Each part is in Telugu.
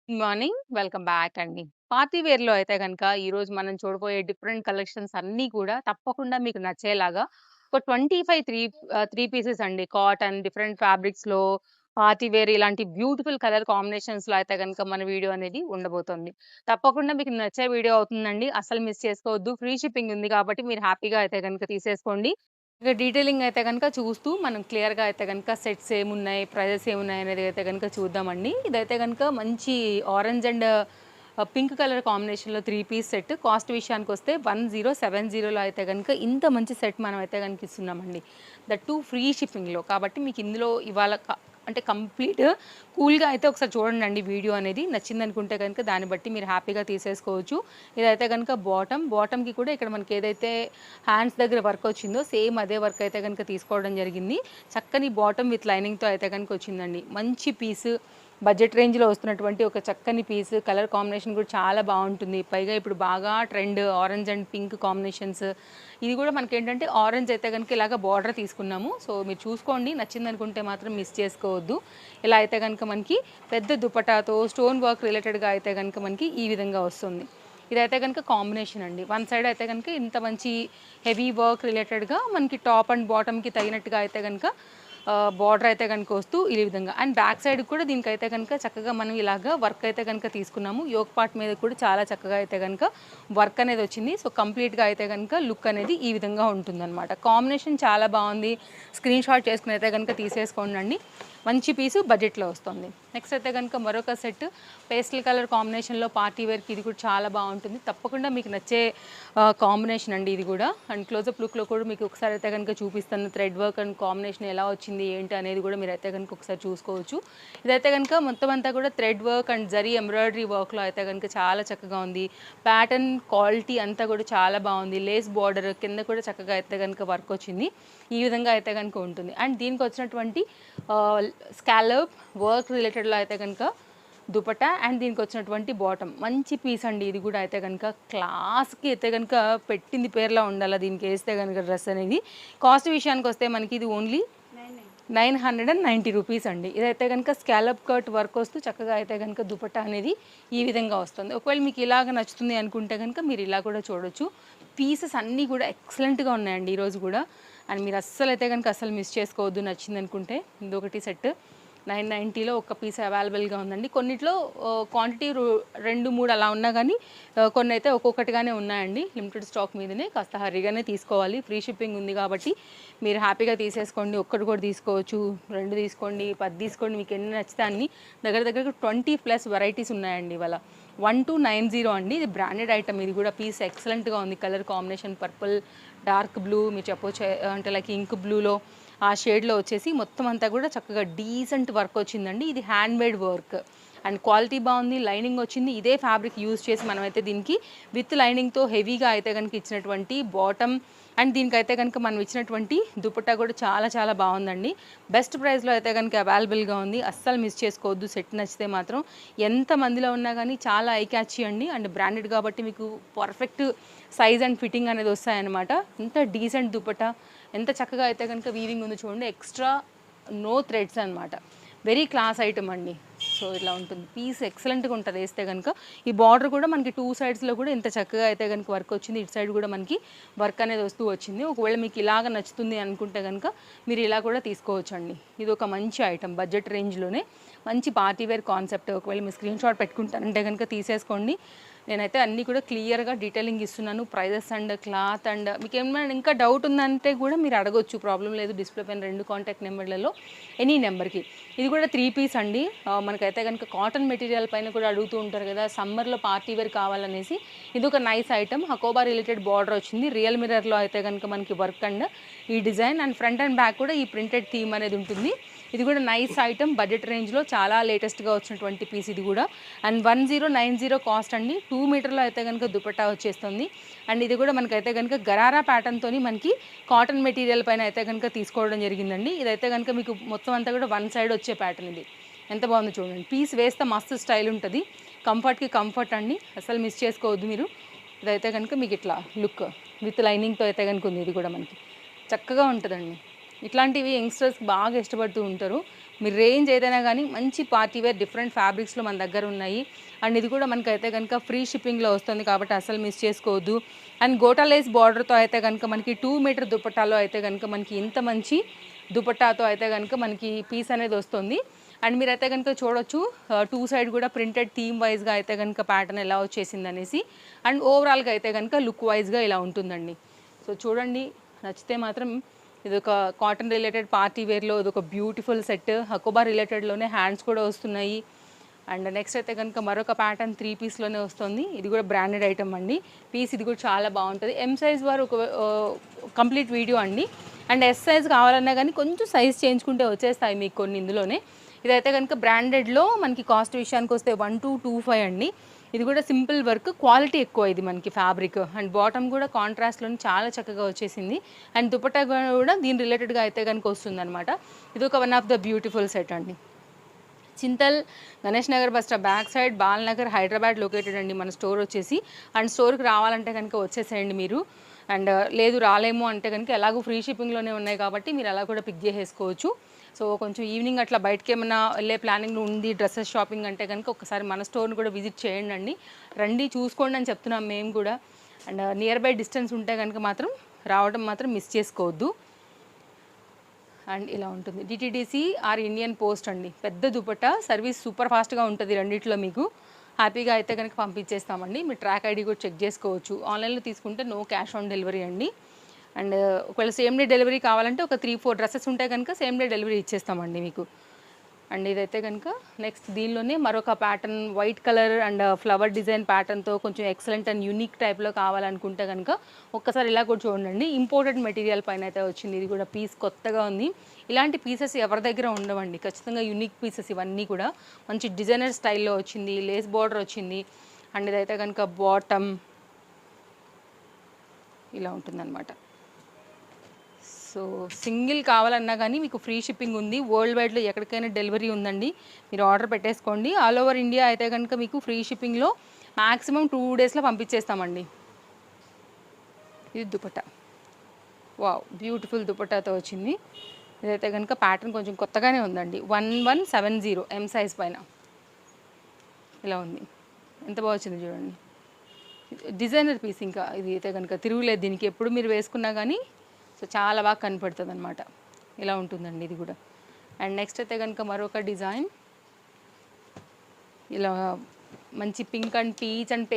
Good morning. వెల్కమ్ బ్యాక్ అండి. పార్టీ వేర్‌లో అయితే గనక ఈరోజు మనం చూడబోయే డిఫరెంట్ కలెక్షన్స్ అన్నీ కూడా తప్పకుండా మీకు నచ్చేలాగా ఒక 25 త్రీ పీసెస్ అండి. కాటన్, డిఫరెంట్ ఫ్యాబ్రిక్స్‌లో పార్టీ వేర్ ఇలాంటి బ్యూటిఫుల్ కలర్ కాంబినేషన్స్‌లో అయితే గనక మన వీడియో అనేది ఉండబోతుంది. తప్పకుండా మీకు నచ్చే వీడియో అవుతుందండి. అస్సలు మిస్ చేసుకోవద్దు. ఫ్రీ షిప్పింగ్ ఉంది కాబట్టి మీరు హ్యాపీగా అయితే గనక తీసేసుకోండి. ఇక డీటెయిలింగ్ అయితే గనుక చూస్తూ మనం క్లియర్‌గా అయితే గనుక సెట్స్ ఏమున్నాయి, ప్రైజెస్ ఏమున్నాయి అనేది అయితే గనుక చూద్దామండి. ఇదైతే గనుక మంచి ఆరెంజ్ అండ్ పింక్ కలర్ కాంబినేషన్‌లో 3 పీస్ సెట్. కాస్ట్ విషయానికొస్తే 1070లో అయితే గనుక ఇంత మంచి సెట్ మనం అయితే గనుక ఇస్తున్నామండి. దట్ టూ ఫ్రీ షిప్పింగ్‌లో. కాబట్టి మీకు ఇందులో ఇవాళ అంటే కంప్లీట్ కూల్‌గా అయితే ఒకసారి చూడండండి వీడియో అనేది. నచ్చిందనుకుంటే గనుక దాన్ని బట్టి మీరు హ్యాపీగా తీసేసుకోవచ్చు. ఇదైతే గనుక బాటమ్‌కి కూడా ఇక్కడ మనకి ఏదైతే హ్యాండ్స్ దగ్గర వర్క్ వచ్చిందో సేమ్ అదే వర్క్ అయితే గనుక తీసుకోవడం జరిగింది. చక్కని బాటమ్ విత్ లైనింగ్‌తో అయితే గనుక వచ్చిందండి. మంచి పీసు బడ్జెట్ రేంజ్‌లో వస్తున్నటువంటి ఒక చక్కని పీస్. కలర్ కాంబినేషన్ కూడా చాలా బావుంటుంది. పైగా ఇప్పుడు బాగా trend orange and pink combinations. ఇది కూడా మనకేంటంటే ఆరెంజ్ అయితే గనుక ఇలాగ బార్డర్ తీసుకున్నాము. సో మీరు చూసుకోండి. నచ్చిందనుకుంటే మాత్రం మిస్ చేసుకోవద్దు. ఇలా అయితే గనుక మనకి పెద్ద దుపటాతో స్టోన్ వర్క్ రిలేటెడ్‌గా అయితే గనుక మనకి ఈ విధంగా వస్తుంది. ఇదైతే గనుక కాంబినేషన్ అండి. వన్ సైడ్ అయితే గనుక ఇంత మంచి హెవీ వర్క్ రిలేటెడ్‌గా మనకి టాప్ అండ్ బాటమ్‌కి తగినట్టుగా అయితే గనుక బార్డర్ అయితే గనుక వస్తూ ఈ విధంగా అండ్ బ్యాక్ సైడ్ కూడా దీనికైతే కనుక చక్కగా మనం ఇలాగా వర్క్ అయితే కనుక తీసుకున్నాము. యోక్ పార్ట్ మీద కూడా చాలా చక్కగా అయితే కనుక వర్క్ అనేది వచ్చింది. సో కంప్లీట్‌గా అయితే కనుక లుక్ అనేది ఈ విధంగా ఉంటుందన్నమాట. కాంబినేషన్ చాలా బాగుంది. స్క్రీన్ షాట్ చేసుకుని అయితే కనుక తీసేసుకోండి. మంచి పీసు బడ్జెట్లో వస్తుంది. నెక్స్ట్ అయితే కనుక మరొక సెట్ పేస్టల్ కలర్ కాంబినేషన్లో పార్టీ వేర్కి ఇది కూడా చాలా బాగుంటుంది. తప్పకుండా మీకు నచ్చే కాంబినేషన్ అండి ఇది కూడా. అండ్ క్లోజప్ లుక్లో కూడా మీకు ఒకసారి అయితే కనుక చూపిస్తాను. థ్రెడ్ వర్క్ అండ్ కాంబినేషన్ ఎలా వచ్చింది ఏంటి అనేది కూడా మీరు అయితే కనుక ఒకసారి చూసుకోవచ్చు. ఇదైతే కనుక మొత్తం అంతా కూడా thread work and zari embroidery వర్క్లో అయితే కనుక చాలా చక్కగా ఉంది. ప్యాటర్న్ క్వాలిటీ అంతా కూడా చాలా బాగుంది. లేస్ బార్డర్ కింద కూడా చక్కగా అయితే కనుక వర్క్ వచ్చింది. ఈ విధంగా అయితే కనుక ఉంటుంది. అండ్ దీనికి వచ్చినటువంటి స్కాలప్ వర్క్ రిలేటెడ్లో అయితే కనుక దుపట్టా అండ్ దీనికి వచ్చినటువంటి బాటమ్ మంచి పీస్ అండి. ఇది కూడా అయితే కనుక క్లాస్కి అయితే కనుక పెట్టింది పేర్లా ఉండాలి దీనికి వేస్తే కనుక డ్రెస్ అనేది. కాస్ట్ విషయానికి వస్తే మనకి ఇది ఓన్లీ 990 రూపీస్ అండి. ఇదైతే కనుక స్కాలప్ కట్ వర్క్ వస్తూ చక్కగా అయితే కనుక దుపట్టా అనేది ఈ విధంగా వస్తుంది. ఒకవేళ మీకు ఇలాగ నచ్చుతుంది అనుకుంటే కనుక మీరు ఇలా కూడా చూడొచ్చు. పీసెస్ అన్నీ కూడా ఎక్సలెంట్గా ఉన్నాయండి ఈరోజు కూడా. అండ్ మీరు అస్సలు అయితే కనుక అస్సలు మిస్ చేసుకోవద్దు. నచ్చింది అనుకుంటే ఇదొకటి సెట్ 990లో ఒక పీస్ అవైలబుల్గా ఉందండి. కొన్నిట్లో క్వాంటిటీ 2, 3 అలా ఉన్నా కానీ కొన్ని అయితే ఒక్కొక్కటిగానే ఉన్నాయండి. లిమిటెడ్ స్టాక్ మీదనే కాస్త హరిగానే తీసుకోవాలి. ఫ్రీ షిప్పింగ్ ఉంది కాబట్టి మీరు హ్యాపీగా తీసేసుకోండి. ఒక్కటి కూడా తీసుకోవచ్చు, 2 తీసుకోండి, 10 తీసుకోండి. మీకు ఎన్ని నచ్చితే అన్ని. దగ్గర 20+ వెరైటీస్ ఉన్నాయండి ఇవాళ. 1290 అండి. ఇది బ్రాండెడ్ ఐటమ్. ఇది కూడా పీస్ ఎక్సలెంట్గా ఉంది. Colour combination purple, dark blue మీరు చెప్పొచ్చు, అంటే లైక్ ఇంక్ బ్లూలో ఆ షేడ్లో వచ్చేసి మొత్తం అంతా కూడా చక్కగా డీసెంట్ వర్క్ వచ్చిందండి. ఇది హ్యాండ్మేడ్ వర్క్ అండ్ క్వాలిటీ బాగుంది. లైనింగ్ వచ్చింది. ఇదే ఫ్యాబ్రిక్ యూజ్ చేసి మనమైతే దీనికి విత్ లైనింగ్తో హెవీగా అయితే కనుక ఇచ్చినటువంటి బాటమ్ అండ్ దీనికైతే కనుక మనం ఇచ్చినటువంటి దుపట్టా కూడా చాలా చాలా బాగుందండి. బెస్ట్ ప్రైస్లో అయితే కనుక అవైలబుల్గా ఉంది. అస్సలు మిస్ చేసుకోవద్దు. సెట్ నచ్చితే మాత్రం ఎంత మందిలో ఉన్నా కానీ చాలా ఐ క్యాచీ అండి. అండ్ బ్రాండెడ్ కాబట్టి మీకు పర్ఫెక్ట్ సైజ్ అండ్ ఫిట్టింగ్ అనేది వస్తాయన్నమాట. ఎంత డీసెంట్ దుపట్టా, ఎంత చక్కగా అయితే కనుక వీవింగ్ ఉంది చూడండి. ఎక్స్ట్రా నో థ్రెడ్స్ అనమాట. వెరీ క్లాస్ ఐటమ్ అండి. సో ఇట్లా ఉంటుంది. పీస్ ఎక్సలెంట్గా ఉంటుంది వేస్తే కనుక. ఈ బార్డర్ కూడా మనకి 2 సైడ్స్లో కూడా ఇంత చక్కగా అయితే కనుక వర్క్ వచ్చింది. ఇటు సైడ్ కూడా మనకి వర్క్ అనేది వస్తూ వచ్చింది. ఒకవేళ మీకు ఇలాగ నచ్చుతుంది అనుకుంటే కనుక మీరు ఇలా కూడా తీసుకోవచ్చు అండి. ఇది ఒక మంచి ఐటమ్ బడ్జెట్ రేంజ్లోనే మంచి పార్టీ వేర్ కాన్సెప్ట్. ఒకవేళ మీ స్క్రీన్ షాట్ పెట్టుకుంటారంటే కనుక తీసేసుకోండి. నేనైతే అన్నీ కూడా క్లియర్గా డీటెయిలింగ్ ఇస్తున్నాను. ప్రైజెస్ అండ్ క్లాత్ అండ్ మీకు ఏమైనా ఇంకా డౌట్ ఉందంటే కూడా మీరు అడగొచ్చు. ప్రాబ్లం లేదు. డిస్ప్లే పైన 2 కాంటాక్ట్ నెంబర్లలో ఎనీ నెంబర్కి. ఇది కూడా 3 పీస్ అండి. మనకైతే కనుక కాటన్ మెటీరియల్ పైన కూడా అడుగుతూ ఉంటారు కదా, సమ్మర్లో పార్టీ వేర్ కావాలనేసి. ఇది ఒక nice item. Hakoba related border వచ్చింది. రియల్ మిర్రర్లో అయితే కనుక మనకి వర్క్ అండ్ ఈ design and front and back కూడా ఈ ప్రింటెడ్ థీమ్ అనేది ఉంటుంది. ఇది కూడా నైస్ ఐటమ్. బడ్జెట్ రేంజ్లో చాలా లేటెస్ట్గా వచ్చినటువంటి పీస్ ఇది కూడా. అండ్ 1090 కాస్ట్ అండి. 2 మీటర్లో అయితే కనుక దుపట్టా వచ్చేస్తుంది. అండ్ ఇది కూడా మనకైతే కనుక గరారా ప్యాటర్న్తో మనకి కాటన్ మెటీరియల్ పైన అయితే కనుక తీసుకోవడం జరిగిందండి. ఇదైతే కనుక మీకు మొత్తం అంతా కూడా వన్ సైడ్ వచ్చే ప్యాటర్న్. ఇది ఎంత బాగుందో చూడండి. పీస్ వేస్తే మస్తు స్టైల్ ఉంటుంది. కంఫర్ట్కి కంఫర్ట్ అండి. అసలు మిస్ చేసుకోవద్దు మీరు. ఇదైతే కనుక మీకు ఇట్లా లుక్ విత్ లైనింగ్తో అయితే కనుక ఉంది. ఇది కూడా మనకి చక్కగా ఉంటుందండి. ఇట్లాంటివి యంగ్స్టర్స్ బాగా ఇష్టపడుతూ ఉంటారు. మీరు రేంజ్ ఏదైనా గానీ మంచి పార్టీ వేర్ డిఫరెంట్ ఫ్యాబ్రిక్స్‌లో మన దగ్గర ఉన్నాయి. అండ్ ఇది కూడా మనకైతే గనుక ఫ్రీ షిప్పింగ్‌లో వస్తుంది కాబట్టి అస్సలు మిస్ చేసుకోవద్దు. అండ్ గోటా లేస్ బార్డర్‌తో అయితే గనుక మనకి 2 మీటర్ దుపట్టాలో అయితే గనుక మనకి ఇంత మంచి దుపట్టాతో అయితే గనుక మనకి పీస్ అనేది వస్తుంది. అండ్ మీరైతే గనుక చూడొచ్చు 2 సైడ్ కూడా ప్రింటెడ్ థీమ్ వైస్‌గా అయితే గనుక ప్యాటర్న్ ఎలా వచ్చేసిందనేసి. అండ్ ఓవరాల్‌గా అయితే గనుక లుక్ వైస్‌గా ఇలా ఉంటుందండి. సో చూడండి, నచ్చితే మాత్రం ఇదొక కాటన్ రిలేటెడ్ పార్టీ వేర్‌లో ఇదొక బ్యూటిఫుల్ సెట్. హకోబా రిలేటెడ్‌లోనే హ్యాండ్స్ కూడా వస్తున్నాయి. అండ్ నెక్స్ట్ అయితే కనుక మరొక ప్యాటర్న్ 3 పీస్‌లోనే వస్తుంది. ఇది కూడా బ్రాండెడ్ ఐటమ్ అండి. పీస్ ఇది కూడా చాలా బాగుంటుంది. ఎం సైజ్ వారు ఒక కంప్లీట్ వీడియో అండి. అండ్ ఎస్ సైజ్ కావాలన్నా కానీ కొంచెం సైజ్ చేయించుకుంటే వచ్చేస్తాయి మీకు కొన్ని ఇందులోనే. ఇదైతే కనుక బ్రాండెడ్లో మనకి కాస్ట్ విషయానికి వస్తే 1225 అండి. ఇది కూడా సింపుల్ వర్క్, క్వాలిటీ ఎక్కువ ఇది మనకి ఫ్యాబ్రిక్. అండ్ బాటమ్ కూడా కాంట్రాస్ట్‌లోనే చాలా చక్కగా వచ్చేసింది. అండ్ దుపట్టా కూడా దీని రిలేటెడ్‌గా అయితే కనుక వస్తుందన్నమాట. ఇది ఒక one of the beautiful set అండి. Chintal Ganesh Nagar bus stop back side Balanagar Hyderabad located అండి మన స్టోర్ వచ్చేసి. అండ్ స్టోర్కి రావాలంటే కనుక వచ్చేసేయండి మీరు. అండ్ లేదు రాలేము అంటే కనుక ఎలాగో ఫ్రీ షిప్పింగ్లోనే ఉన్నాయి కాబట్టి మీరు అలా కూడా పిక్ చేసేసుకోవచ్చు. సో కొంచెం ఈవినింగ్ అట్లా బయటకి ఏమన్నా వెళ్ళే ప్లానింగ్ ఉంది డ్రెస్సెస్ షాపింగ్ అంటే కనుక ఒకసారి మన స్టోర్ని కూడా విజిట్ చేయండి అండి. రండి చూసుకోండి అని చెప్తున్నాం మేము కూడా. అండ్ నియర్ బై డిస్టెన్స్ ఉంటే కనుక మాత్రం రావడం మాత్రం మిస్ చేసుకోవద్దు. అండ్ ఇలా ఉంటుంది. డిటీడీసీ ఆర్ ఇండియన్ పోస్ట్ అండి. పెద్ద దుపట్టా, సర్వీస్ సూపర్ ఫాస్ట్గా ఉంటుంది రెండిట్లో. మీకు హ్యాపీగా అయితే కనుక పంపించేస్తామండి. మీరు ట్రాక్ ఐడి కూడా చెక్ చేసుకోవచ్చు. ఆన్లైన్లో తీసుకుంటే నో క్యాష్ ఆన్ డెలివరీ అండి. అండ్ ఒకవేళ సేమ్ డే డెలివరీ కావాలంటే ఒక 3-4 డ్రెస్సెస్ ఉంటే కనుక సేమ్ డే డెలివరీ ఇచ్చేస్తామండి మీకు. అండ్ ఇదైతే కనుక నెక్స్ట్ దీనిలోనే మరొక pattern white colour and flower design ప్యాటర్న్తో కొంచెం ఎక్సలెంట్ అండ్ యూనిక్ టైప్లో కావాలనుకుంటే కనుక ఒక్కసారి ఇలా కూడా చూడండి. ఇంపోర్టెడ్ మెటీరియల్ పైన అయితే వచ్చింది. ఇది కూడా పీస్ కొత్తగా ఉంది. ఇలాంటి పీసెస్ ఎవరి దగ్గర ఉండవండి. ఖచ్చితంగా యూనిక్ పీసెస్ ఇవన్నీ కూడా. మంచి డిజైనర్ స్టైల్లో వచ్చింది. లేస్ బార్డర్ వచ్చింది. అండ్ ఇదైతే కనుక బాటమ్ ఇలా ఉంటుందన్నమాట. సో సింగిల్ కావాలన్నా కానీ మీకు ఫ్రీ షిప్పింగ్ ఉంది. వరల్డ్ వైడ్లో ఎక్కడికైనా డెలివరీ ఉందండి. మీరు ఆర్డర్ పెట్టేసుకోండి. ఆల్ ఓవర్ ఇండియా అయితే కనుక మీకు ఫ్రీ షిప్పింగ్లో మ్యాక్సిమం 2 డేస్లో పంపించేస్తామండి. ఇది దుపట్టా. వావ్, బ్యూటిఫుల్ దుపట్టాతో వచ్చింది. ఇదైతే కనుక ప్యాటర్న్ కొంచెం కొత్తగానే ఉందండి. 1170 ఎం సైజ్ పైన ఇలా ఉంది. ఎంత బాగా వచ్చింది చూడండి. డిజైనర్ పీస్, ఇంకా ఇది అయితే కనుక తిరుగులేదు దీనికి. ఎప్పుడు మీరు వేసుకున్నా కానీ సో చాలా బాగా కనపడుతుంది అనమాట. ఇలా ఉంటుందండి ఇది కూడా. అండ్ నెక్స్ట్ అయితే కనుక మరొక డిజైన్. ఇలా మంచి pink and peach and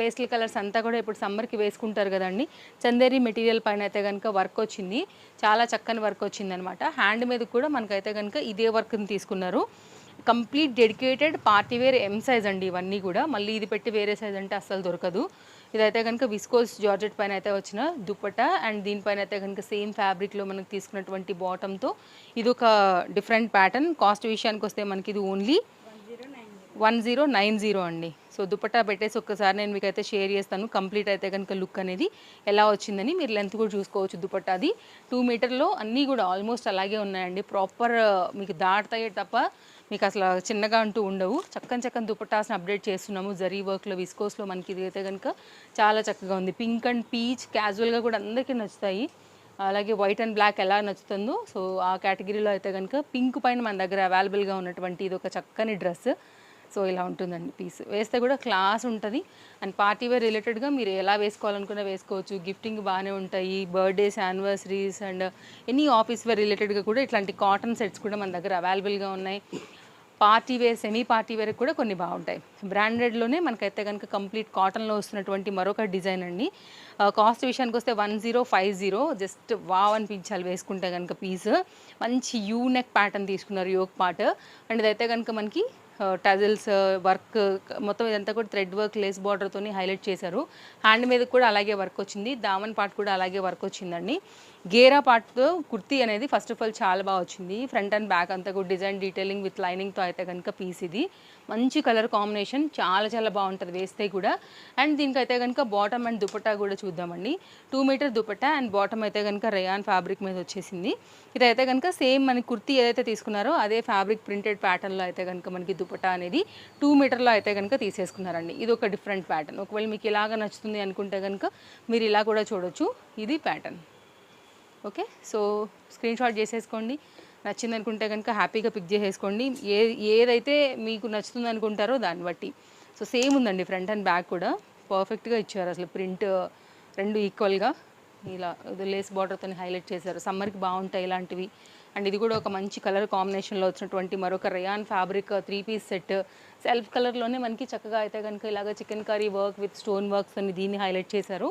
pastel colours అంతా కూడా ఇప్పుడు సమ్మర్కి వేసుకుంటారు కదండి. చందేరి మెటీరియల్ పైన అయితే కనుక వర్క్ వచ్చింది. చాలా చక్కని వర్క్ వచ్చిందనమాట. హ్యాండ్ మీద కూడా మనకైతే కనుక ఇదే వర్క్ని తీసుకున్నారు. Complete dedicated party wear M size అండి ఇవన్నీ కూడా. మళ్ళీ ఇది పెట్టి వేరే సైజ్ అంటే అస్సలు దొరకదు. ఇదైతే కనుక విస్కోస్ జార్జెట్ పైన అయితే వచ్చిన దుపట్టా. అండ్ దీనిపైన అయితే కనుక సేమ్ ఫ్యాబ్రిక్లో మనకు తీసుకున్నటువంటి బాటంతో ఇది ఒక డిఫరెంట్ ప్యాటర్న్. కాస్ట్ విషయానికి వస్తే మనకి ఇది ఓన్లీ 1090 అండి. సో దుపట్టా పెట్టేసి ఒక్కసారి నేను మీకు అయితే షేర్ చేస్తాను కంప్లీట్ అయితే కనుక లుక్ అనేది ఎలా వచ్చిందని. మీరు లెంత్ కూడా చూసుకోవచ్చు. దుపట్టాది 2 మీటర్లో అన్నీ కూడా ఆల్మోస్ట్ అలాగే ఉన్నాయండి. ప్రాపర్ మీకు దాటుతాయి తప్ప మీకు అసలు చిన్నగా అంటూ ఉండవు. చక్కని దుపట్టాస్ని అప్డేట్ చేస్తున్నాము. జరీ వర్క్లో విస్కోస్లో మనకి ఇది అయితే కనుక చాలా చక్కగా ఉంది. పింక్ అండ్ పీచ్ క్యాజువల్గా కూడా అందరికీ నచ్చుతాయి. అలాగే వైట్ అండ్ బ్లాక్ ఎలా నచ్చుతుందో సో ఆ కేటగిరీలో అయితే కనుక పింక్ పైన మన దగ్గర అవైలబుల్గా ఉన్నటువంటి ఇది ఒక చక్కని డ్రెస్. సో ఇలా ఉంటుందండి పీస్. వేస్తే కూడా క్లాస్ ఉంటుంది. అండ్ పార్టీ వేర్ రిలేటెడ్గా మీరు ఎలా వేసుకోవాలనుకున్నా వేసుకోవచ్చు. గిఫ్టింగ్ బాగానే ఉంటాయి. Birthdays, anniversaries and any office wear రిలేటెడ్గా కూడా ఇట్లాంటి కాటన్ సెట్స్ కూడా మన దగ్గర అవైలబుల్గా ఉన్నాయి. Party wear, semi party wear కూడా కొన్ని బాగుంటాయి. బ్రాండెడ్లోనే మనకైతే కనుక కంప్లీట్ కాటన్లో వస్తున్నటువంటి మరొక డిజైన్ అండి. కాస్ట్ విషయానికి వస్తే 1050. జస్ట్ వావ్ అనిపించాలి వేసుకుంటే కనుక పీస్. మంచి యూ నెక్ ప్యాటర్న్ తీసుకున్నారు యోక్ పార్ట్. అండ్ ఇదైతే కనుక మనకి టజిల్స్ వర్క్ మొత్తం ఇదంతా కూడా థ్రెడ్ వర్క్ లేస్ బార్డర్తోని హైలైట్ చేశారు. హ్యాండ్ మీద కూడా అలాగే వర్క్ వచ్చింది. దామన్ పార్ట్ కూడా అలాగే వర్క్ వచ్చిందండి. గేరా పార్ట్తో కుర్తీ అనేది ఫస్ట్ ఆఫ్ ఆల్ చాలా బాగా వచ్చింది. ఫ్రంట్ అండ్ బ్యాక్ అంతా కూడా డిజైన్ డీటెయిలింగ్ విత్ లైనింగ్తో అయితే కనుక పీస్ ఇది. మంచి కలర్ కాంబినేషన్, చాలా బాగుంటుంది వేస్తే కూడా. అండ్ దీనికైతే కనుక బాటమ్ అండ్ దుపట్టా కూడా చూద్దామండి. 2 మీటర్ దుపట్టా అండ్ బాటమ్ అయితే కనుక రేయాన్ ఫ్యాబ్రిక్ మీద వచ్చేసింది. ఇదైతే కనుక సేమ్ మన కుర్తీ ఏదైతే తీసుకున్నారో అదే ఫ్యాబ్రిక్ ప్రింటెడ్ ప్యాటర్న్లో అయితే కనుక మనకి దుపట్టా అనేది 2 మీటర్లో అయితే కనుక తీసేసుకున్నారండి. ఇది ఒక డిఫరెంట్ ప్యాటర్న్. ఒకవేళ మీకు ఇలాగ నచ్చుతుంది అనుకుంటే కనుక మీరు ఇలా కూడా చూడొచ్చు. ఇది pattern. Okay. So screen shot చేసేసుకోండి. నచ్చిందనుకుంటే కనుక హ్యాపీగా పిక్ చేసేసుకోండి. ఏదైతే మీకు నచ్చుతుంది అనుకుంటారో దాన్ని బట్టి. సో సేమ్ ఉందండి ఫ్రంట్ అండ్ బ్యాక్ కూడా పర్ఫెక్ట్గా ఇచ్చారు. అసలు ప్రింట్ రెండు ఈక్వల్గా ఇలా లేస్ బార్డర్తో హైలైట్ చేశారు. సమ్మర్కి బాగుంటాయి ఇలాంటివి. అండ్ ఇది కూడా ఒక మంచి కలర్ కాంబినేషన్లో వచ్చినటువంటి మరొక rayon fabric 3 piece set. Self కలర్లోనే మనకి చక్కగా అయితే కనుక ఇలాగ chikankari work with stone works అని దీన్ని హైలైట్ చేశారు.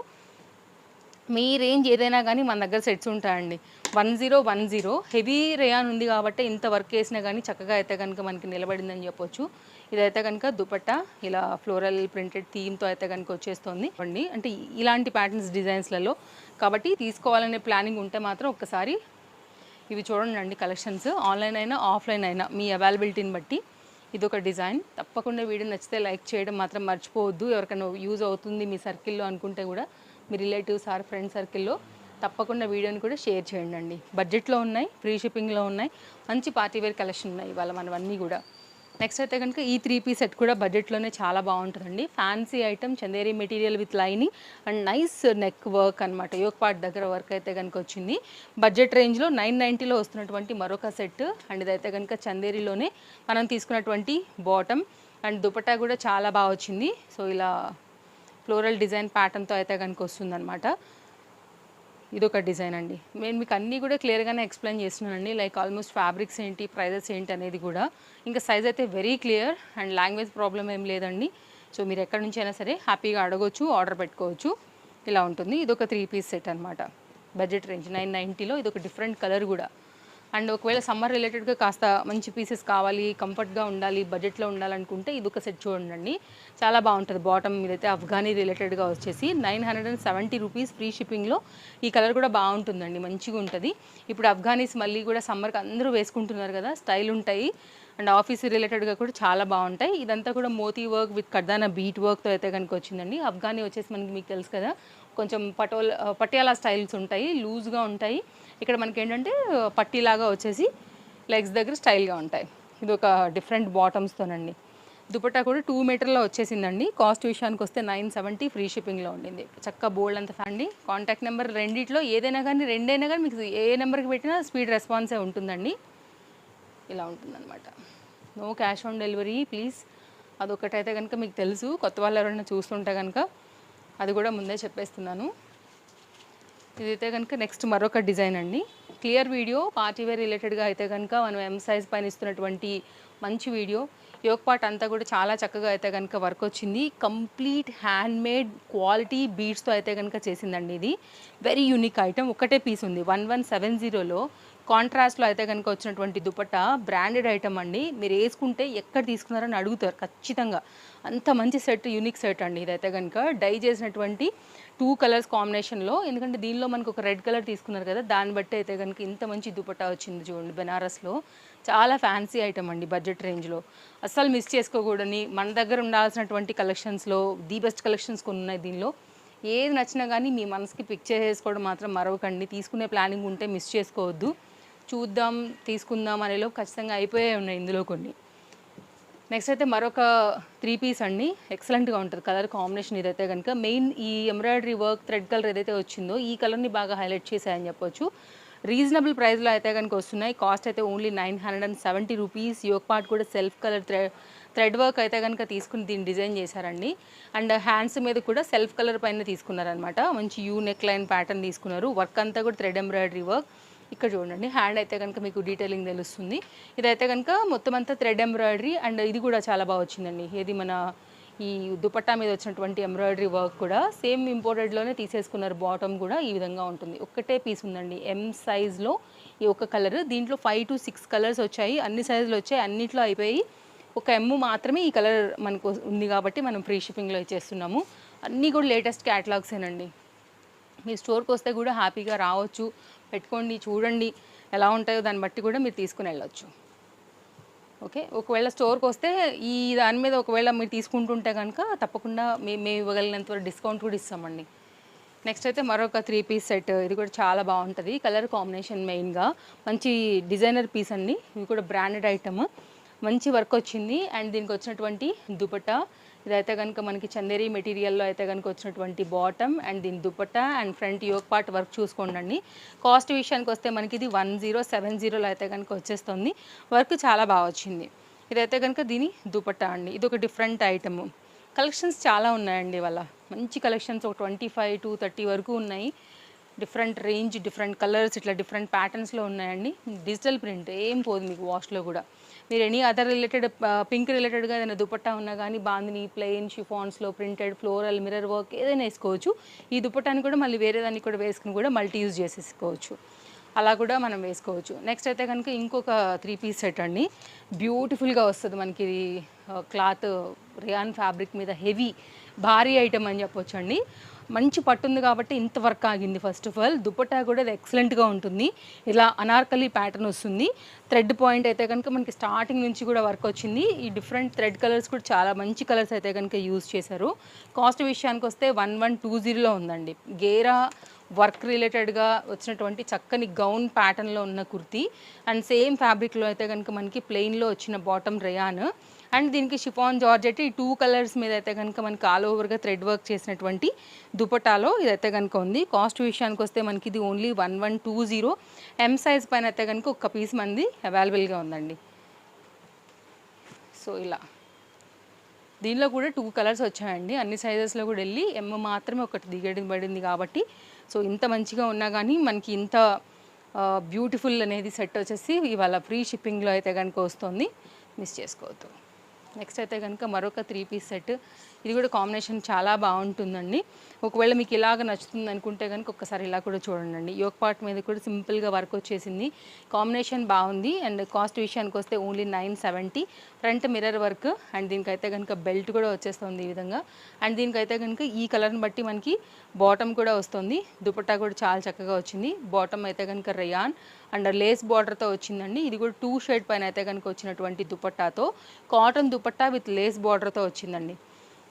మీ రేంజ్ ఏదైనా కానీ మన దగ్గర సెట్స్ ఉంటాయండి. 1010 హెవీ రేయాన్ ఉంది కాబట్టి ఇంత వర్క్ వేసినా కానీ చక్కగా అయితే కనుక మనకి నిలబడిందని చెప్పొచ్చు. ఇదైతే కనుక దుపట్టా ఇలా ఫ్లోరల్ ప్రింటెడ్ థీమ్తో అయితే కనుక వచ్చేస్తుంది అండి. అంటే ఇలాంటి ప్యాటర్న్స్ డిజైన్స్లలో కాబట్టి తీసుకోవాలనే ప్లానింగ్ ఉంటే మాత్రం ఒక్కసారి ఇవి చూడండి అండి. కలెక్షన్స్ ఆన్లైన్ అయినా ఆఫ్లైన్ అయినా మీ అవైలబిలిటీని బట్టి ఇదొక డిజైన్. తప్పకుండా వీడియో నచ్చితే లైక్ చేయడం మాత్రం మర్చిపోవద్దు. ఎవరికైనా యూజ్ అవుతుంది మీ సర్కిల్లో అనుకుంటే కూడా మీ రిలేటివ్స్ ఆర్ ఫ్రెండ్ సర్కిల్లో తప్పకుండా వీడియోని కూడా షేర్ చేయండి అండి. బడ్జెట్లో ఉన్నాయి, ఫ్రీ షిప్పింగ్లో ఉన్నాయి, మంచి పార్టీవేర్ కలెక్షన్ ఉన్నాయి ఇవాళ మనవన్నీ కూడా. నెక్స్ట్ అయితే కనుక ఈ 3 పీస్ సెట్ కూడా బడ్జెట్లోనే చాలా బాగుంటుందండి. Fancy item Chanderi material with lining and nice neck work అనమాట. యోక్ పార్ట్ దగ్గర వర్క్ అయితే కనుక వచ్చింది. బడ్జెట్ రేంజ్లో 990లో వస్తున్నటువంటి మరొక సెట్. అండ్ ఇదైతే కనుక చందేరిలోనే మనం తీసుకున్నటువంటి బాటమ్ అండ్ దుపట్టా కూడా చాలా బాగా వచ్చింది. సో ఇలా ఫ్లోరల్ డిజైన్ ప్యాటర్న్తో అయితే కనుక వస్తుందన్నమాట. ఇదొక డిజైన్ అండి. నేను మీకు అన్నీ కూడా క్లియర్గానే ఎక్స్ప్లెయిన్ చేస్తున్నానండి. లైక్ ఆల్మోస్ట్ ఫ్యాబ్రిక్స్ ఏంటి, ప్రైజెస్ ఏంటి అనేది కూడా. ఇంకా సైజ్ అయితే very clear and language problem ఏం లేదండి. సో మీరు ఎక్కడి నుంచి అయినా సరే హ్యాపీగా అడగొచ్చు, ఆర్డర్ పెట్టుకోవచ్చు. ఇలా ఉంటుంది. ఇదొక 3 పీస్ సెట్ అనమాట. బడ్జెట్ రేంజ్ 990లో. ఇదొక డిఫరెంట్ కలర్ కూడా. అండ్ ఒకవేళ సమ్మర్ రిలేటెడ్గా కాస్త మంచి పీసెస్ కావాలి, కంఫర్ట్గా ఉండాలి, బడ్జెట్లో ఉండాలనుకుంటే ఇదొక సెట్ చూడండి. చాలా బాగుంటుంది. బాటమ్ మీదైతే అఫ్ఘానీ రిలేటెడ్గా వచ్చేసి 970 రూపీస్ ఫ్రీ షిప్పింగ్లో. ఈ కలర్ కూడా బాగుంటుందండి, మంచిగా ఉంటుంది. ఇప్పుడు అఫ్ఘానీస్ మళ్ళీ కూడా సమ్మర్కి అందరూ వేసుకుంటున్నారు కదా, స్టైల్ ఉంటాయి అండ్ ఆఫీస్ రిలేటెడ్గా కూడా చాలా బాగుంటాయి. ఇదంతా కూడా మోతీ వర్క్ విత్ కర్దానా బీట్ వర్క్తో అయితే కనుక వచ్చిందండి. అఫ్ఘానీ వచ్చేసి మనకి మీకు తెలుసు కదా, కొంచెం పటియాలా స్టైల్స్ ఉంటాయి, లూజ్గా ఉంటాయి. ఇక్కడ మనకి ఏంటంటే పట్టీలాగా వచ్చేసి లెగ్స్ దగ్గర స్టైల్గా ఉంటాయి. ఇది ఒక డిఫరెంట్ బాటమ్స్తోనండి. దుపట్టా కూడా 2 మీటర్లో వచ్చేసిందండి. కాస్ట్ విషయానికి వస్తే 970 ఫ్రీ షిప్పింగ్లో ఉండింది. చక్క బోల్డ్ అంత ఫ్యాండి. కాంటాక్ట్ నెంబర్ రెండిట్లో ఏదైనా కానీ రెండైనా కానీ మీకు ఏ నెంబర్కి పెట్టినా స్పీడ్ రెస్పాన్సే ఉంటుందండి. ఇలా ఉంటుందన్నమాట. No cash on delivery please. అదొకటైతే కనుక మీకు తెలుసు. కొత్త వాళ్ళు ఎవరైనా చూస్తుంటే కనుక అది కూడా ముందే చెప్పేస్తున్నాను. ఇదైతే కనుక నెక్స్ట్ మరొక డిజైన్ అండి. క్లియర్ వీడియో, పార్టీవేర్ రిలేటెడ్గా అయితే కనుక మనం ఎం సైజ్ పైన ఇస్తున్నటువంటి మంచి వీడియో. యోక్ పార్ట్ అంతా కూడా చాలా చక్కగా అయితే కనుక వర్క్ వచ్చింది. కంప్లీట్ హ్యాండ్మేడ్ క్వాలిటీ బీడ్స్తో అయితే కనుక చేసిందండి. ఇది వెరీ యూనిక్ ఐటమ్. ఒకటే పీస్ ఉంది. 1170లో కాంట్రాస్ట్లో అయితే కనుక వచ్చినటువంటి దుపట్టా బ్రాండెడ్ ఐటమ్ అండి. మీరు వేసుకుంటే ఎక్కడ తీసుకున్నారని అడుగుతారు ఖచ్చితంగా. అంత మంచి సెట్, యూనిక్ సెట్ అండి. ఇదైతే కనుక డై చేసినటువంటి 2 కలర్స్ కాంబినేషన్లో. ఎందుకంటే దీనిలో మనకు ఒక రెడ్ కలర్ తీసుకున్నారు కదా, దాన్ని బట్టి అయితే కనుక ఇంత మంచి దుపట్టా వచ్చింది చూడండి. బెనారస్లో చాలా ఫ్యాన్సీ ఐటమ్ అండి బడ్జెట్ రేంజ్లో. అస్సలు మిస్ చేసుకోకూడని మన దగ్గర ఉండాల్సినటువంటి కలెక్షన్స్లో ది బెస్ట్ కలెక్షన్స్ కొన్ని ఉన్నాయి దీనిలో. ఏది నచ్చినా కానీ మీ మనసుకి పిక్ చేసేసుకోవడం మాత్రం మరవకండి. తీసుకునే ప్లానింగ్ ఉంటే మిస్ చేసుకోవద్దు. చూద్దాం, తీసుకుందాం అనేలో ఖచ్చితంగా అయిపోయే ఉన్నాయి ఇందులో కొన్ని. నెక్స్ట్ అయితే మరొక 3 పీస్ అండి. ఎక్సలెంట్గా ఉంటుంది కలర్ కాంబినేషన్. ఇదైతే కనుక మెయిన్ ఈ ఎంబ్రాయిడరీ వర్క్ థ్రెడ్ కలర్ ఏదైతే వచ్చిందో ఈ కలర్ని బాగా హైలైట్ చేశాయని చెప్పొచ్చు. రీజనబుల్ ప్రైస్లో అయితే కనుక వస్తున్నాయి. కాస్ట్ అయితే ఓన్లీ 970 రూపీస్. యోక్ పార్ట్ కూడా సెల్ఫ్ కలర్ థ్రెడ్ వర్క్ అయితే కనుక తీసుకుని దీన్ని డిజైన్ చేశారండి. అండ్ హ్యాండ్స్ మీద కూడా సెల్ఫ్ కలర్ పైన తీసుకున్నారనమాట. మంచి యూ నెక్ లైన్ ప్యాటర్న్ తీసుకున్నారు. వర్క్ అంతా కూడా థ్రెడ్ ఎంబ్రాయిడరీ వర్క్. ఇక్కడ చూడండి హ్యాండ్ అయితే కనుక మీకు డీటెయిలింగ్ తెలుస్తుంది. ఇదైతే కనుక మొత్తం అంతా థ్రెడ్ ఎంబ్రాయిడరీ అండ్ ఇది కూడా చాలా బాగా వచ్చిందండి. ఏది మన ఈ దుపట్టా మీద వచ్చినటువంటి ఎంబ్రాయిడరీ వర్క్ కూడా సేమ్ ఇంపోర్టెడ్లోనే తీసేసుకున్నారు. బాటమ్ కూడా ఈ విధంగా ఉంటుంది. ఒక్కటే పీస్ ఉందండి ఎం సైజ్లో. ఈ ఒక కలర్, దీంట్లో 5 to 6 కలర్స్ వచ్చాయి. అన్ని సైజులు వచ్చాయి, అన్నిట్లో అయిపోయి ఒక ఎమ్ మాత్రమే ఈ కలర్ మనకు ఉంది కాబట్టి మనం ఫ్రీ షిప్పింగ్లో ఇచ్చేస్తున్నాము. అన్నీ కూడా లేటెస్ట్ క్యాటలాగ్సేనండి. మీ స్టోర్కి వస్తే కూడా హ్యాపీగా రావచ్చు, పెట్టుకోండి, చూడండి ఎలా ఉంటాయో దాన్ని బట్టి కూడా మీరు తీసుకుని వెళ్ళొచ్చు. ఓకే, ఒకవేళ స్టోర్కి వస్తే ఈ దాని మీద ఒకవేళ మీరు తీసుకుంటుంటే కనుక తప్పకుండా మేము ఇవ్వగలిగినంత వరకు డిస్కౌంట్ కూడా ఇస్తామండి. నెక్స్ట్ అయితే మరొక 3 పీస్ సెట్. ఇది కూడా చాలా బాగుంటుంది. కలర్ కాంబినేషన్ మెయిన్గా మంచి డిజైనర్ పీస్ అండి. ఇది కూడా బ్రాండెడ్ ఐటమ్. మంచి వర్క్ వచ్చింది. అండ్ దీనికి వచ్చినటువంటి దుపట్టా ఇదైతే కనుక మనకి చందేరి మెటీరియల్లో అయితే కనుక వచ్చినటువంటి బాటమ్ అండ్ దీని dupatta and front yoke part work చూసుకోండి. కాస్ట్ విషయానికి వస్తే మనకి ఇది 1070లో అయితే కనుక వచ్చేస్తుంది. వర్క్ చాలా బాగా వచ్చింది. ఇదైతే కనుక దీని దుపట్టా అండి. ఇది ఒక డిఫరెంట్ ఐటమ్. కలెక్షన్స్ చాలా ఉన్నాయండి ఇవాళ. మంచి కలెక్షన్స్ ఒక 25 to 30 వరకు ఉన్నాయి. డిఫరెంట్ రేంజ్, డిఫరెంట్ కలర్స్, ఇట్లా డిఫరెంట్ ప్యాటర్న్స్లో ఉన్నాయండి. డిజిటల్ ప్రింట్ ఏం పోదు మీకు వాష్లో కూడా. మీరు ఎనీ అదర్ రిలేటెడ్ పింక్ రిలేటెడ్గా ఏదైనా దుపట్టా ఉన్నా కానీ బాందిని ప్లెయిన్ షిఫాన్స్లో ప్రింటెడ్ ఫ్లోరల్ మిర్రర్ వర్క్ ఏదైనా వేసుకోవచ్చు. ఈ దుపట్టాని కూడా మళ్ళీ వేరే దాన్ని కూడా వేసుకుని కూడా మల్టీ యూజ్ చేసేసుకోవచ్చు. అలా కూడా మనం వేసుకోవచ్చు. నెక్స్ట్ అయితే కనుక ఇంకొక 3 పీస్ సెట్ అండి. బ్యూటిఫుల్గా వస్తుంది మనకి. క్లాత్ రియాన్ ఫ్యాబ్రిక్ మీద హెవీ భారీ ఐటమ్ అని చెప్పొచ్చు అండి. మంచి పట్టుంది కాబట్టి ఇంత వర్క్ ఆగింది. ఫస్ట్ ఆఫ్ ఆల్ దుపట్టా కూడా ఇది ఎక్సలెంట్గా ఉంటుంది. ఇలా అనార్కలి ప్యాటర్న్ వస్తుంది. థ్రెడ్ పాయింట్ అయితే కనుక మనకి స్టార్టింగ్ నుంచి కూడా వర్క్ వచ్చింది. ఈ డిఫరెంట్ థ్రెడ్ కలర్స్ కూడా చాలా మంచి కలర్స్ అయితే కనుక యూజ్ చేశారు. కాస్ట్ విషయానికి వస్తే 1120లో ఉందండి. గేరా వర్క్ రిలేటెడ్గా వచ్చినటువంటి చక్కని గౌన్ ప్యాటర్న్లో ఉన్న కుర్తీ అండ్ సేమ్ ఫ్యాబ్రిక్లో అయితే కనుక మనకి ప్లెయిన్లో వచ్చిన బాటమ్ రేయాన్ అండ్ దీనికి షిఫాన్ జార్జెట్ ఈ 2 కలర్స్ మీద అయితే కనుక మనకి ఆల్ ఓవర్గా థ్రెడ్ వర్క్ చేసినటువంటి దుపటాలో ఇదైతే కనుక ఉంది. కాస్ట్ విషయానికి వస్తే మనకి ఇది ఓన్లీ 1120. ఎం సైజ్ పైన అయితే కనుక ఒక్క పీస్ మంది అవైలబుల్గా ఉందండి. సో ఇలా దీనిలో కూడా 2 కలర్స్ వచ్చాయండి. అన్ని సైజెస్లో కూడా వెళ్ళి ఎమ్ మాత్రమే ఒకటి దిగడం పడింది కాబట్టి సో ఇంత మంచిగా ఉన్నా కానీ మనకి ఇంత బ్యూటిఫుల్ అనేది సెట్ వచ్చేసి ఇవాళ ఫ్రీ షిప్పింగ్లో అయితే కనుక వస్తుంది. మిస్ చేసుకోవద్దు. నెక్స్ట్ అయితే కనుక మరొక 3 పీస్ సెట్. ఇది కూడా కాంబినేషన్ చాలా బాగుంటుందండి. ఒకవేళ మీకు ఇలాగ నచ్చుతుంది అనుకుంటే కనుక ఒక్కసారి ఇలా కూడా చూడండి. యోక్ పార్ట్ మీద కూడా సింపుల్గా వర్క్ వచ్చేసింది. కాంబినేషన్ బాగుంది. అండ్ కాస్ట్ విషయానికి వస్తే only 970. Front mirror work and దీనికైతే కనుక బెల్ట్ కూడా వచ్చేస్తుంది ఈ విధంగా. అండ్ దీనికైతే కనుక ఈ కలర్ని బట్టి మనకి బాటమ్ కూడా వస్తుంది. దుపట్టా కూడా చాలా చక్కగా వచ్చింది. బాటమ్ అయితే కనుక రేయాన్ అండ్ లేస్ బార్డర్తో వచ్చిందండి. ఇది కూడా 2 షేడ్ పైన అయితే కనుక వచ్చినటువంటి దుపట్టాతో కాటన్ దుపట్టా విత్ లేస్ బార్డర్తో వచ్చిందండి.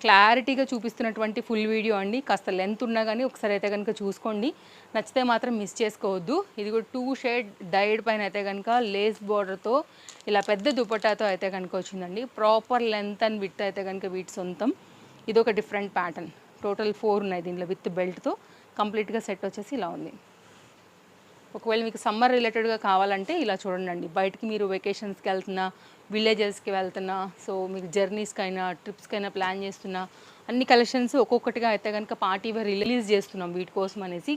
క్లారిటీగా చూపిస్తున్నటువంటి ఫుల్ వీడియో అండి. కాస్త లెంత్ ఉన్నా కానీ ఒకసారి అయితే కనుక చూసుకోండి. నచ్చితే మాత్రం మిస్ చేసుకోవద్దు. ఇది కూడా 2 షేడ్ డైడ్ పైన అయితే కనుక లేస్ బార్డర్తో ఇలా పెద్ద దుపట్టాతో అయితే కనుక వచ్చిందండి. ప్రాపర్ లెంత్ అండ్ విడ్త్ అయితే కనుక వీటి సొంతం. ఇది ఒక డిఫరెంట్ ప్యాటర్న్. టోటల్ 4 ఉన్నాయి దీంట్లో విత్ బెల్ట్తో. కంప్లీట్గా సెట్ వచ్చేసి ఇలా ఉంది. ఒకవేళ మీకు సమ్మర్ రిలేటెడ్గా కావాలంటే ఇలా చూడండి. బయటికి మీరు వెకేషన్స్కి వెళ్తున్నా, విలేజెస్కి వెళ్తున్నా, సో మీకు జర్నీస్కైనా ట్రిప్స్కైనా ప్లాన్ చేస్తున్నా అన్ని కలెక్షన్స్ ఒక్కొక్కటిగా అయితే కనుక పార్టీ వేర్ రిలీజ్ చేస్తున్నాం వీటి కోసం అనేసి,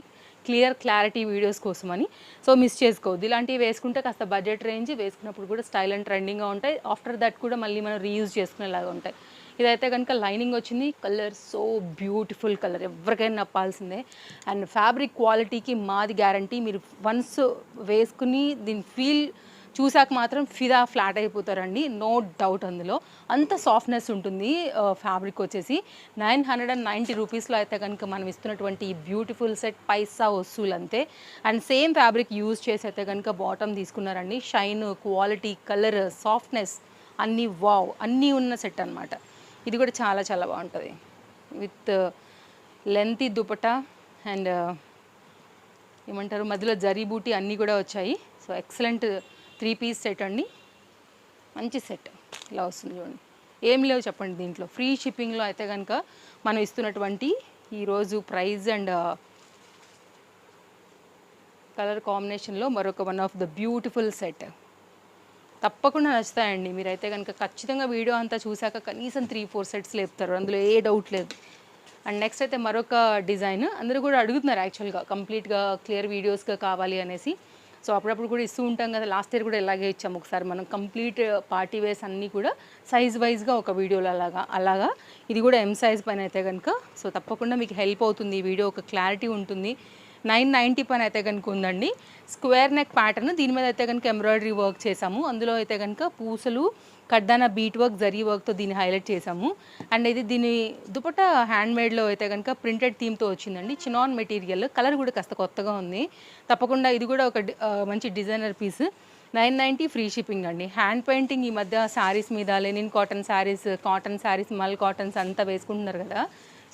క్లారిటీ వీడియోస్ కోసమని. సో మిస్ చేసుకోవద్దు. ఇలాంటివి వేసుకుంటే కాస్త బడ్జెట్ రేంజ్, వేసుకున్నప్పుడు కూడా స్టైల్ అండ్ ట్రెండింగ్గా ఉంటాయి. ఆఫ్టర్ దట్ కూడా మళ్ళీ మనం రీయూజ్ చేసుకునేలాగా ఉంటాయి. ఇదైతే కనుక లైనింగ్ వచ్చింది. కలర్ సో బ్యూటిఫుల్ కలర్, ఎవరికైనా నప్పాల్సిందే. అండ్ ఫ్యాబ్రిక్ క్వాలిటీకి మాది గ్యారంటీ. మీరు వన్స్ వేసుకుని దీని ఫీల్ చూసాక మాత్రం ఫ్లాట్ అయిపోతారండి. నో డౌట్ అందులో. అంత సాఫ్ట్నెస్ ఉంటుంది. ఫ్యాబ్రిక్ వచ్చేసి 990 రూపీస్లో అయితే కనుక మనం ఇస్తున్నటువంటి ఈ బ్యూటిఫుల్ సెట్ పైసా వసూలు అంతే. అండ్ సేమ్ ఫ్యాబ్రిక్ యూజ్ చేసి అయితే కనుక బాటమ్ తీసుకున్నారండి. షైన్, క్వాలిటీ, కలర్, సాఫ్ట్నెస్ అన్నీ వావ్ అన్నీ ఉన్న సెట్ అనమాట. ఇది కూడా చాలా చాలా బాగుంటుంది. విత్ లెంతీ దుపట్టా అండ్ ఏమంటారు మధ్యలో జరీ బూటీ అన్నీ కూడా వచ్చాయి. సో ఎక్సలెంట్ 3 పీస్ సెట్ అండి. మంచి సెట్ ఇలా వస్తుంది చూడండి. ఏం లేవు చెప్పండి దీంట్లో. ఫ్రీ షిప్పింగ్లో అయితే కనుక మనం ఇస్తున్నటువంటి ఈరోజు ప్రైస్ అండ్ కలర్ కాంబినేషన్లో మరొక one of the beautiful set. తప్పకుండా నచ్చుతాయండి. మీరైతే కనుక ఖచ్చితంగా వీడియో అంతా చూశాక కనీసం 3-4 సెట్స్ లేపుతారు, అందులో ఏ డౌట్ లేదు. అండ్ నెక్స్ట్ అయితే మరొక డిజైన్. అందరూ కూడా అడుగుతున్నారు యాక్చువల్గా కంప్లీట్గా క్లియర్ వీడియోస్గా కావాలి అనేసి. సో అప్పుడప్పుడు కూడా ఇస్తూ ఉంటాం కదా. లాస్ట్ ఇయర్ కూడా ఇలాగే ఇచ్చాము ఒకసారి మనం కంప్లీట్ పార్టీ వేర్స్ అన్నీ కూడా సైజ్ వైజ్గా ఒక వీడియోలో అలాగా ఇది కూడా ఎం సైజ్ పైన అయితే కనుక. సో తప్పకుండా మీకు హెల్ప్ అవుతుంది ఈ వీడియో. ఒక క్లారిటీ ఉంటుంది. 990 పైన అయితే కనుక ఉందండి. స్క్వేర్ నెక్ ప్యాటర్న్, దీని మీద అయితే కనుక ఎంబ్రాయిడరీ వర్క్ చేసాము. అందులో అయితే కనుక పూసలు, కడ్డాన బీట్ వర్క్, జరీ వర్క్తో దీన్ని హైలైట్ చేసాము. అండ్ ఇది దీని దుపట్టా హ్యాండ్మేడ్లో అయితే కనుక ప్రింటెడ్ థీమ్తో వచ్చిందండి. చినాన్ మెటీరియల్, కలర్ కూడా కాస్త కొత్తగా ఉంది. తప్పకుండా ఇది కూడా ఒక మంచి డిజైనర్ పీస్. 990 ఫ్రీ షిప్పింగ్ అండి. హ్యాండ్ పెయింటింగ్ ఈ మధ్య శారీస్ మీద లెనిన్ కాటన్ శారీస్, మల్ కాటన్స్ అంతా వేసుకుంటున్నారు కదా.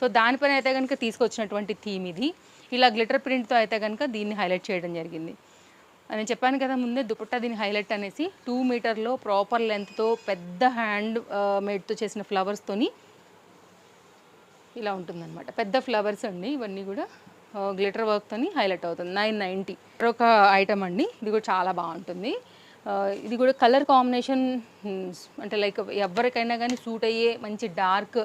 సో దానిపైన అయితే కనుక తీసుకొచ్చినటువంటి థీమ్ ఇది. ఇలా గ్లిటర్ ప్రింట్తో అయితే కనుక దీన్ని హైలైట్ చేయడం జరిగింది. నేను చెప్పాను కదా ముందే దుపట్టా దీని హైలైట్ అనేసి 2 మీటర్లో ప్రాపర్ లెంత్తో పెద్ద హ్యాండ్ మేడ్తో చేసిన ఫ్లవర్స్తోని ఇలా ఉంటుందన్నమాట. పెద్ద ఫ్లవర్స్ అండి ఇవన్నీ కూడా గ్లిటర్ వర్క్తోని హైలైట్ అవుతుంది. 990 మరొక ఐటమ్ అండి. ఇది కూడా చాలా బాగుంటుంది. ఇది కూడా కలర్ కాంబినేషన్ అంటే లైక్ ఎవరికైనా కానీ సూట్ అయ్యే మంచి డార్క్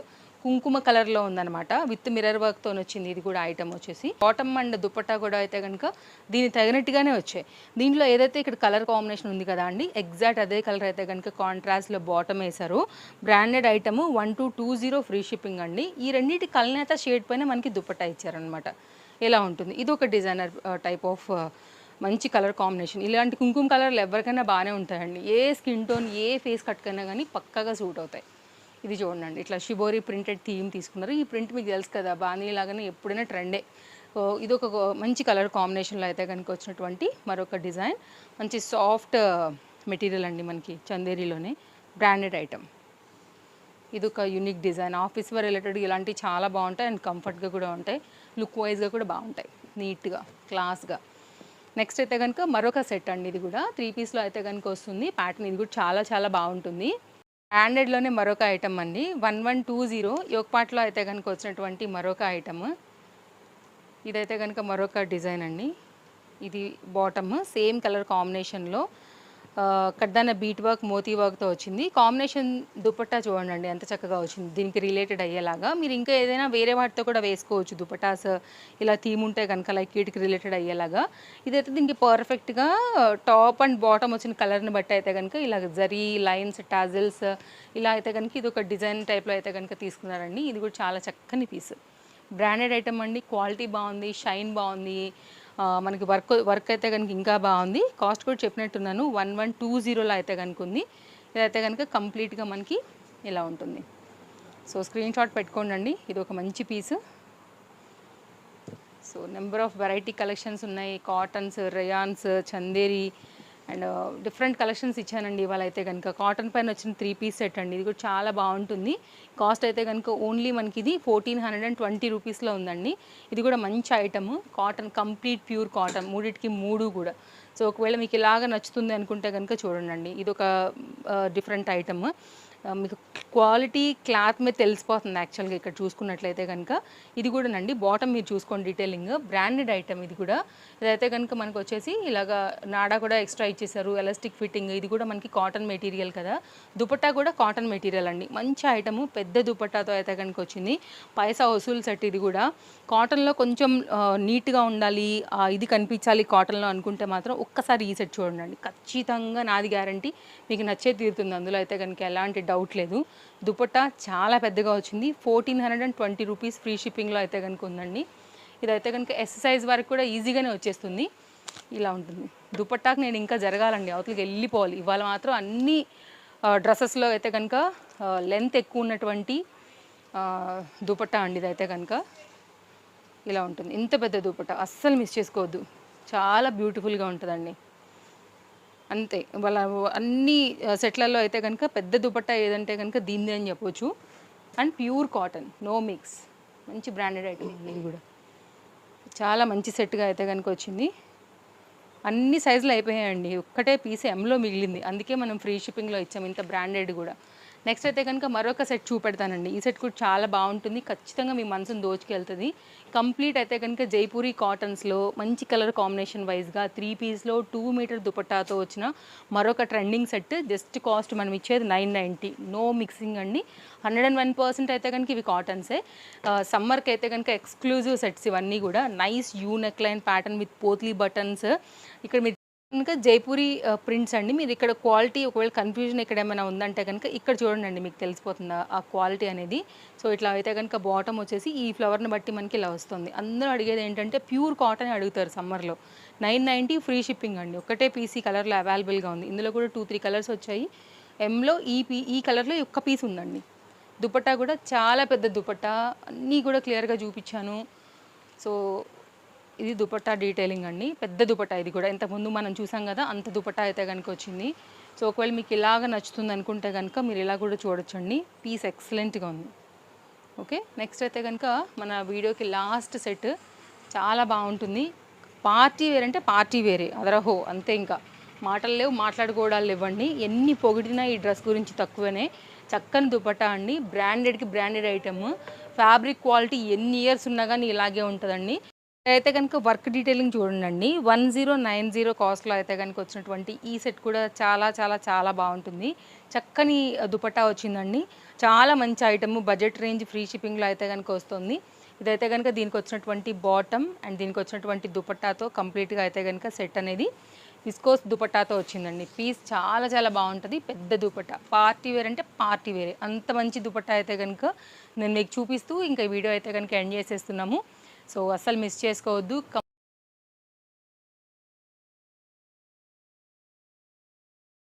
కుంకుమ కలర్లో ఉందన్నమాట. విత్ మిర్రర్ వర్క్తో వచ్చింది. ఇది కూడా ఐటమ్ వచ్చేసి బాటమ్ అండ్ దుపట్టా కూడా అయితే కనుక దీనికి తగినట్టుగానే వచ్చాయి. దీంట్లో ఏదైతే ఇక్కడ కలర్ కాంబినేషన్ ఉంది కదా అండి, ఎగ్జాక్ట్ అదే కలర్ అయితే కనుక కాంట్రాస్ట్లో బాటమ్ వేశారు. బ్రాండెడ్ ఐటమ్ 1220 ఫ్రీ షిప్పింగ్ అండి. ఈ రెండింటి కల్నేత షేడ్ పైన మనకి దుపట్టా ఇచ్చారనమాట. ఎలా ఉంటుంది, ఇది ఒక డిజైనర్ టైప్ ఆఫ్ మంచి కలర్ కాంబినేషన్. ఇలాంటి కుంకుమ కలర్లు ఎవరికైనా బాగానే ఉంటాయండి. ఏ స్కిన్ టోన్ ఏ ఫేస్ కట్కైనా కానీ పక్కాగా సూట్ అవుతాయి. ఇది చూడండి, ఇట్లా షిబోరి ప్రింటెడ్ థీమ్ తీసుకున్నారు. ఈ ప్రింట్ మీకు తెలుసు కదా, బాందీ లాగానే ఎప్పుడైనా ట్రెండే. ఇది ఒక మంచి కలర్ కాంబినేషన్లో అయితే కనుక వచ్చినటువంటి మరొక డిజైన్. మంచి సాఫ్ట్ మెటీరియల్ అండి, మనకి చందేరిలోనే బ్రాండెడ్ ఐటమ్. ఇది ఒక unique design. Office wear related ఇలాంటివి చాలా బాగుంటాయి అండ్ కంఫర్ట్గా కూడా ఉంటాయి. లుక్ వైజ్గా కూడా బాగుంటాయి, నీట్గా క్లాస్గా. నెక్స్ట్ అయితే కనుక మరొక సెట్ అండి. ఇది కూడా 3 పీస్లో అయితే కనుక వస్తుంది. ప్యాటర్న్ ఇది కూడా చాలా చాలా బాగుంటుంది. బ్రాండెడ్లోనే మరొక ఐటమ్ అండి. 1120 యోగపాట్లో అయితే కనుక వచ్చినటువంటి మరొక ఐటమ్. ఇదైతే కనుక మరొక డిజైన్ అండి. ఇది బాటమ్ సేమ్ కలర్ కాంబినేషన్లో కడ్దాన బీట్ వర్క్ మోతీ వర్క్తో వచ్చింది. కాంబినేషన్ దుపట్టా చూడండి ఎంత చక్కగా వచ్చింది, దీనికి రిలేటెడ్ అయ్యేలాగా. మీరు ఇంకా ఏదైనా వేరే వాటితో కూడా వేసుకోవచ్చు దుపట్టాస్, ఇలా థీమ్ ఉంటే కనుక లైక్ వీటికి రిలేటెడ్ అయ్యేలాగా. ఇదైతే దీనికి పర్ఫెక్ట్గా టాప్ అండ్ బాటమ్ వచ్చిన కలర్ని బట్టి అయితే కనుక ఇలా జరీ లైన్స్ టాజిల్స్ ఇలా అయితే కనుక ఇది ఒక డిజైన్ టైప్లో అయితే కనుక తీసుకున్నారండి. ఇది కూడా చాలా చక్కని పీస్. బ్రాండెడ్ ఐటమ్ అండి. క్వాలిటీ బాగుంది, షైన్ బాగుంది, మనకి వర్క్ అయితే కనుక ఇంకా బాగుంది. కాస్ట్ కూడా చెప్పినట్టున్నాను 1120లో అయితే కనుక ఉంది. ఇదైతే కనుక కంప్లీట్గా మనకి ఇలా ఉంటుంది. సో స్క్రీన్ షాట్ పెట్టుకోండి. ఇది ఒక మంచి piece. So number of variety collections ఉన్నాయి. Cottons, rayons, Chanderi and different collections ఇచ్చానండి ఇవాళ అయితే కనుక. కాటన్ పైన వచ్చిన 3 పీస్ సెట్ అండి. ఇది కూడా చాలా బాగుంటుంది. కాస్ట్ అయితే కనుక ఓన్లీ మనకి ఇది 1420 రూపీస్లో ఉందండి. ఇది కూడా మంచి item. Cotton complete pure cotton, మూడింటికి 3 కూడా. సో ఒకవేళ మీకు ఇలాగ నచ్చుతుంది అనుకుంటే కనుక చూడండి, ఇది ఒక డిఫరెంట్ ఐటమ్. మీకు క్వాలిటీ క్లాత్ మీద తెలిసిపోతుంది యాక్చువల్గా ఇక్కడ చూసుకున్నట్లయితే కనుక. ఇది కూడానండి బాటమ్ మీరు చూసుకోండి డీటెయిలింగ్. బ్రాండెడ్ ఐటమ్ ఇది కూడా. ఇదైతే కనుక మనకు వచ్చేసి ఇలాగా నాడా కూడా ఎక్స్ట్రా ఇచ్చేసారు, ఎలాస్టిక్ ఫిట్టింగ్. ఇది కూడా మనకి కాటన్ మెటీరియల్ కదా. దుపట్టా కూడా కాటన్ మెటీరియల్ అండి. మంచి ఐటమ్, పెద్ద దుపట్టాతో అయితే కనుక వచ్చింది. పైసా వసూలు సెట్. ఇది కూడా కాటన్లో కొంచెం నీట్గా ఉండాలి, ఇది కనిపించాలి కాటన్లో అనుకుంటే మాత్రం ఒక్కసారి ఈ సెట్ చూడండి. ఖచ్చితంగా నాది గ్యారంటీ మీకు నచ్చే తీరుతుంది. అందులో అయితే కనుక ఎలాంటి డౌట్ లేదు. దుపట్టా చాలా పెద్దగా వచ్చింది. 1420 రూపీస్ ఫ్రీ షిప్పింగ్లో అయితే కనుక ఉందండి. ఇదైతే కనుక ఎస్ సైజ్ వరకు కూడా ఈజీగానే వచ్చేస్తుంది. ఇలా ఉంటుంది. దుపట్టాకు నేను ఇంకా జరగాలండి, అవతలకి వెళ్ళిపోవాలి. ఇవాళ మాత్రం అన్ని డ్రెస్సెస్లో అయితే కనుక లెంత్ ఎక్కువ ఉన్నటువంటి దుపట్టా అండి. ఇదైతే కనుక ఇలా ఉంటుంది. ఇంత పెద్ద దుపట్టా అస్సలు మిస్ చేసుకోవద్దు, చాలా బ్యూటిఫుల్గా ఉంటుందండి. అంతే, వాళ్ళ అన్ని సెట్లలో అయితే కనుక పెద్ద దుపట్టా ఏదంటే కనుక దీనిదే అని చెప్పొచ్చు. And pure cotton, no mix. మంచి బ్రాండెడ్ ఐటమ్ ఇది కూడా. చాలా మంచి సెట్గా అయితే కనుక వచ్చింది. అన్ని సైజులు అయిపోయాయండి, ఒక్కటే పీస్ ఎంలో మిగిలింది. అందుకే మనం ఫ్రీ షిప్పింగ్లో ఇచ్చాం ఇంత బ్రాండెడ్ కూడా. నెక్స్ట్ అయితే కనుక మరొక సెట్ చూపెడతానండి. ఈ సెట్ కూడా చాలా బాగుంటుంది, ఖచ్చితంగా మీ మనసును దోచుకెళ్తుంది. కంప్లీట్ అయితే కనుక జైపూరి కాటన్స్లో మంచి కలర్ కాంబినేషన్ వైజ్గా 3 పీస్లో 2 మీటర్ దుపట్టాతో వచ్చిన మరొక ట్రెండింగ్ సెట్. జస్ట్ కాస్ట్ మనం ఇచ్చేది 990, నో మిక్సింగ్ అండి. 101% అయితే కనుక ఇవి కాటన్సే. సమ్మర్కి అయితే కనుక ఎక్స్క్లూజివ్ సెట్స్ ఇవన్నీ కూడా. Nice U neck line pattern with potli buttons. ఇక్కడ మీరు కనుక జైపూరి ప్రింట్స్ అండి. మీరు ఇక్కడ క్వాలిటీ ఒకవేళ కన్ఫ్యూజన్ ఇక్కడ ఏమైనా ఉందంటే కనుక ఇక్కడ చూడండి, మీకు తెలిసిపోతుంది ఆ క్వాలిటీ అనేది. సో ఇట్లా అయితే కనుక బాటమ్ వచ్చేసి ఈ ఫ్లవర్ని బట్టి మనకి ఇలా వస్తుంది. అందరూ అడిగేది ఏంటంటే ప్యూర్ కాటన్ అడుగుతారు సమ్మర్లో. 990 ఫ్రీ షిప్పింగ్ అండి. ఒకటే పీసీ కలర్లో అవైలబుల్గా ఉంది. ఇందులో కూడా 2-3 కలర్స్ వచ్చాయి. ఎంలో ఈ కలర్లో ఒక్క పీస్ ఉందండి. దుపట్టా కూడా చాలా పెద్ద దుపట్టా, అన్నీ కూడా క్లియర్గా చూపించాను. సో ఇది దుపట్టా డీటెయిలింగ్ అండి. పెద్ద దుపట్టా ఇది కూడా. ఇంతకుముందు మనం చూసాం కదా, అంత దుపట్టా అయితే కనుక వచ్చింది. సో ఒకవేళ మీకు ఇలాగ నచ్చుతుంది అనుకుంటే కనుక మీరు ఇలా కూడా చూడొచ్చండి. పీస్ ఎక్సలెంట్గా ఉంది. ఓకే, నెక్స్ట్ అయితే కనుక మన వీడియోకి లాస్ట్ సెట్ చాలా బాగుంటుంది. పార్టీ వేర్ అంటే పార్టీ వేరే అదరహో అంతే ఇంకా. మాటలు లేవు, మాట్లాడుకోవడాలు లేవండి. ఎన్ని పొగిడినా ఈ డ్రెస్ గురించి తక్కువనే. చక్కని దుపట్టా అండి. బ్రాండెడ్‌కి బ్రాండెడ్ ఐటెమ్. ఫ్యాబ్రిక్ క్వాలిటీ ఎన్ని ఇయర్స్ ఉన్నా గానీ ఇలాగే ఉంటదండి. అయితే గనుక వర్క్ డీటెయిలింగ్ చూడండండి. 1090 కాస్ట్‌లో అయితే గనుక వచ్చినటువంటి ఈ సెట్ కూడా చాలా చాలా చాలా బావుంటుంది. చక్కని దుపట్టా వచ్చిందండి. చాలా మంచి ఐటెము. బడ్జెట్ రేంజ్ ఫ్రీ షిప్పింగ్‌లో అయితే గనుక వస్తుంది. ఇదైతే గనుక దీనికొచ్చినటువంటి బాటమ్ అండ్ దీనికొచ్చినటువంటి దుపట్టాతో కంప్లీట్‌గా అయితే గనుక సెట్ అనేది విస్కోస్ దుపట్టాతో వచ్చిందండి. పీస్ చాలా చాలా బావుంటది. పెద్ద దుపట్టా. పార్టీ వేర్ అంటే పార్టీ వేరే. అంత మంచి దుపట్టా అయితే గనుక నేను మీకు చూపిస్తూ ఇంకా ఈ వీడియో అయితే గనుక ఎండ్ చేసేస్తున్నాము. సో, అస్సలు మిస్ చేసుకోవద్దు.